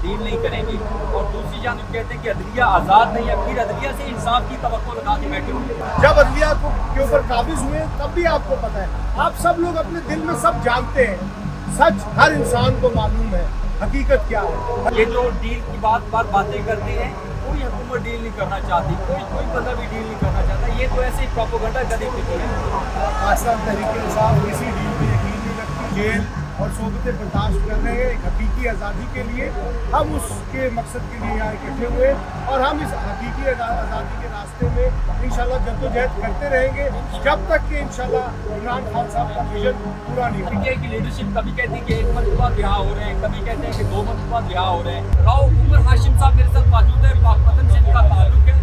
Deal नहीं करेंगे, और दूसरी जानब कहते हैं कि अदलिया आज़ाद नहीं है, फिर अदलिया से इंसाफ की तवक्को लगा के बैठे होंगे। जब अदलिया के ऊपर काबिज हुए तब भी आपको पता है, आप सब लोग अपने दिल में सब जानते हैं, सच हर इंसान को मालूम है हकीकत क्या है। ये जो डील की बातें करते हैं, कोई हुकूमत डील नहीं करना चाहती, कोई बंदा भी डील नहीं करना चाहता, ये तो ऐसे ही प्रोपेगेंडा गधी पिटी है। पाकिस्तान तहरीक-ए-इंसाफ किसी डील पे यकीन नहीं रखती, जेल और सोबतें बर्दाश्त कर रहे हैं एक हकीकी आज़ादी के लिए। हम उसके मकसद के लिए यहाँ इकट्ठे हुए और हम इस हकीकी आज़ादी के रास्ते में इंशाल्लाह जद्दोजहद करते रहेंगे जब तक कि इंशाल्लाह इमरान खान साहब का विजन पूरा नहीं होगा। पीटीआई की लीडरशिप कभी कहती है कि 1 मंथ बाद रिहा हो रहे हैं, कभी कहते हैं कि 2 मंथ बाद रिहा हो रहे हैं। राव उमर हाशिम साहब मेरे साथ मौजूद है, पाकपतन से इनका ताल्लुक है,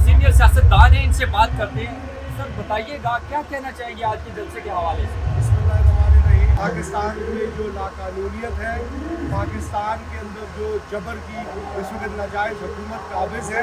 सीनियर सियासतदान है, इनसे बात करते हैं। सर बताइएगा क्या कहना चाहेंगे आज के जलसे के हवाले से? पाकिस्तान में जो नाकानूनियत है, पाकिस्तान के अंदर जो जबर की इस वक्त नाजायज़ हुकूमत काबिज़ है,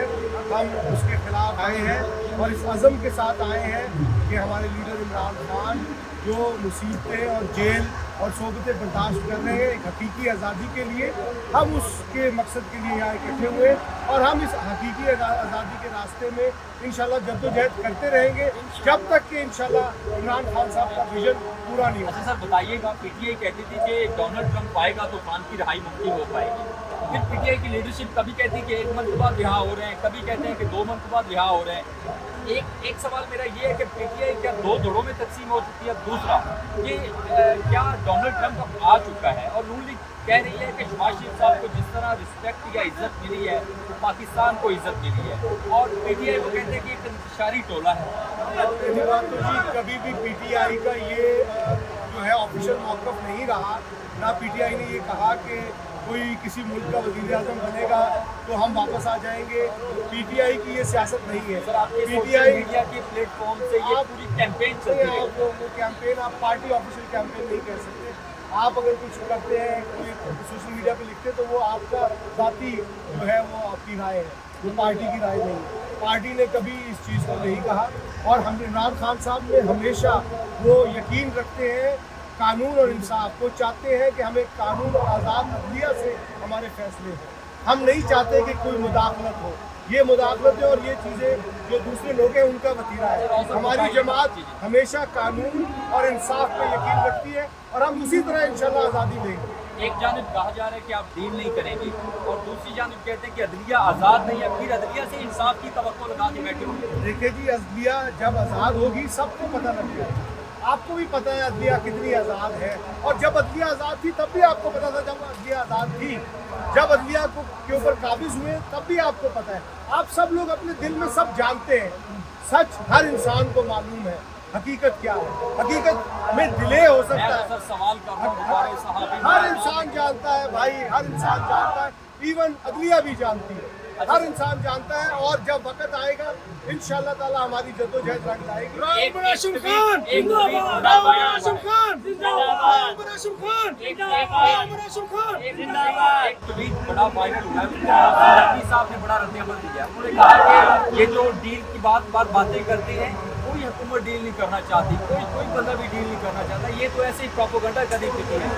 हम उसके ख़िलाफ़ आए हैं और इस अज़म के साथ आए हैं कि हमारे लीडर इमरान खान जो मुसीबतें और जेल और सोबतें बर्दाश्त कर रहे हैं एक हकीकी आज़ादी के लिए, हम उसके मकसद के लिए यहाँ इकट्ठे हुए और हम इस हकीकी आज़ादी के रास्ते में इंशाल्लाह जद्दोजहद करते रहेंगे जब तक कि इंशाल्लाह इमरान खान साहब का विजन पूरा नहीं होगा। अच्छा सर बताइएगा, पीटीआई कहती थी कि डोनाल्ड ट्रंप आएगा तो खान की रिहाई मुमकिन हो पाएगी, फिर पीटीआई की लीडरशिप कभी कहती है कि 1 मंथ बाद रिहा हो रहे हैं, कभी कहते हैं कि 2 मंथ बाद रिहा हो रहे हैं। एक सवाल मेरा ये है कि पीटीआई क्या 2 धड़ों में तकसीम हो चुकी है? दूसरा कि क्या डोनाल्ड ट्रंप आ चुका है और नून लीग कह रही है कि शहबाज शरीफ साहब को जिस तरह रिस्पेक्ट या इज्जत मिली है, पाकिस्तान को इज्जत मिली है, और पीटीआई को कहते हैं कि एक इंतशारी टोला है। पहली बात तो जी कभी भी पीटीआई का ये जो है ऑफिशियल मौक़िफ़ नहीं रहा, ना पीटीआई ने ये कहा कि कोई किसी मुल्क का वज़ीर-ए-आज़म बनेगा तो हम वापस आ जाएंगे। पीटीआई की ये सियासत नहीं है। सर आपके पीटीआई मीडिया के प्लेटफॉर्म से ये पूरी कैंपेन चल रही है। वो कैंपेन आप पार्टी ऑफिशियल कैंपेन नहीं कह सकते। आप अगर कुछ करते हैं, कोई सोशल मीडिया पे लिखते तो वो आपका ज़ाती जो है वो आपकी राय है, वो पार्टी की राय नहीं है। पार्टी ने कभी इस चीज़ को नहीं कहा और हम इमरान खान साहब ने हमेशा वो यकीन रखते हैं कानून और इंसाफ को, चाहते हैं कि हमें कानून और आज़ाद अदलिया से हमारे फैसले हों। हम नहीं चाहते कि कोई मुदाखलत हो, ये मुदाखलत है और ये चीज़ें जो दूसरे लोग हैं उनका वतीरा है। हमारी जमात हमेशा कानून और इंसाफ पे यकीन रखती है और हम उसी तरह इंशाल्लाह आज़ादी देंगे। एक जानिब कहा जा रहा है कि आप डील नहीं करेंगे, और दूसरी जानिब कहते हैं कि अदलिया आज़ाद नहीं है, फिर अदलिया से इंसाफ की तवक्को लगा के बैठे होंगे। देखिए जी, अदलिया जब आज़ाद होगी सबको पता लग जाएगा। आपको भी पता है अदलिया कितनी आज़ाद है, और जब अदलिया आज़ाद थी तब भी आपको पता था जब अदलिया आज़ाद थी। जब अदलिया के ऊपर काबिज हुए तब भी आपको पता है, आप सब लोग अपने दिल में सब जानते हैं, सच हर इंसान को मालूम है हकीकत क्या है। हकीकत में डिले हो सकता है, सर सवाल कर रहा हूं दोबारा सहाबी हर इंसान जानता है भाई, हर इंसान जानता है, इवन अदलिया भी जानती है, हर इंसान जानता है। और जब वक्त आएगा इंशाल्लाह ताला हमारी जद्दोजहद रंग लाएगी। एक ट्वीट बड़ा वायरल हुआ है, साहब ने बड़ा रद्द-ए-अमल दिया। उन्होंने कहा कि ये जो डील की बातें करते हैं, कोई हुकूमत डील नहीं करना चाहती, कोई बंदा भी डील नहीं करना चाहता, ये तो ऐसे ही प्रोपेगेंडा गधी पिटी है।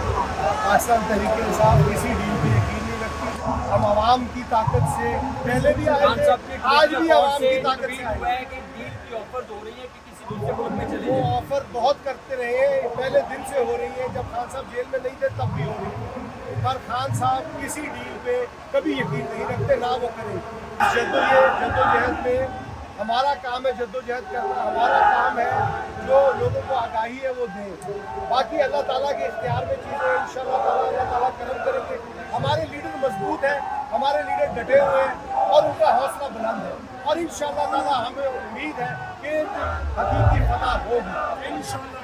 पाकिस्तान तहरीक-ए-इंसाफ किसी डील पे यकीन नहीं रखती। हम आवाम की ताकत से पहले भी आए थे, आज भी आवाम की ताकत से आए हैं। कि डील की ऑफर्स हो रही है कि किसी दूसरे मुल्क में चले वो जाएं। ऑफर बहुत करते रहे हैं, पहले दिन से हो रही है, जब खान साहब जेल में नहीं थे तब भी हो रही है, पर खान साहब किसी डील पे कभी यकीन नहीं रखते, ना वो करें। जद्दोजहद में हमारा काम है, जद्दोजहद करना हमारा काम है, जो लोगों को आगाही है वो दें। बाकी अल्लाह ताला के इख्तियार में चीज़ें इंशाल्लाह ताला अल्लाह ताला करम करेंगे। हमारे लीडर मजबूत हैं, हमारे लीडर डटे हुए हैं और उनका हौसला बुलंद है और इंशाल्लाह ताला हमें उम्मीद है कि हकीकी फतह होगी इंशाल्लाह।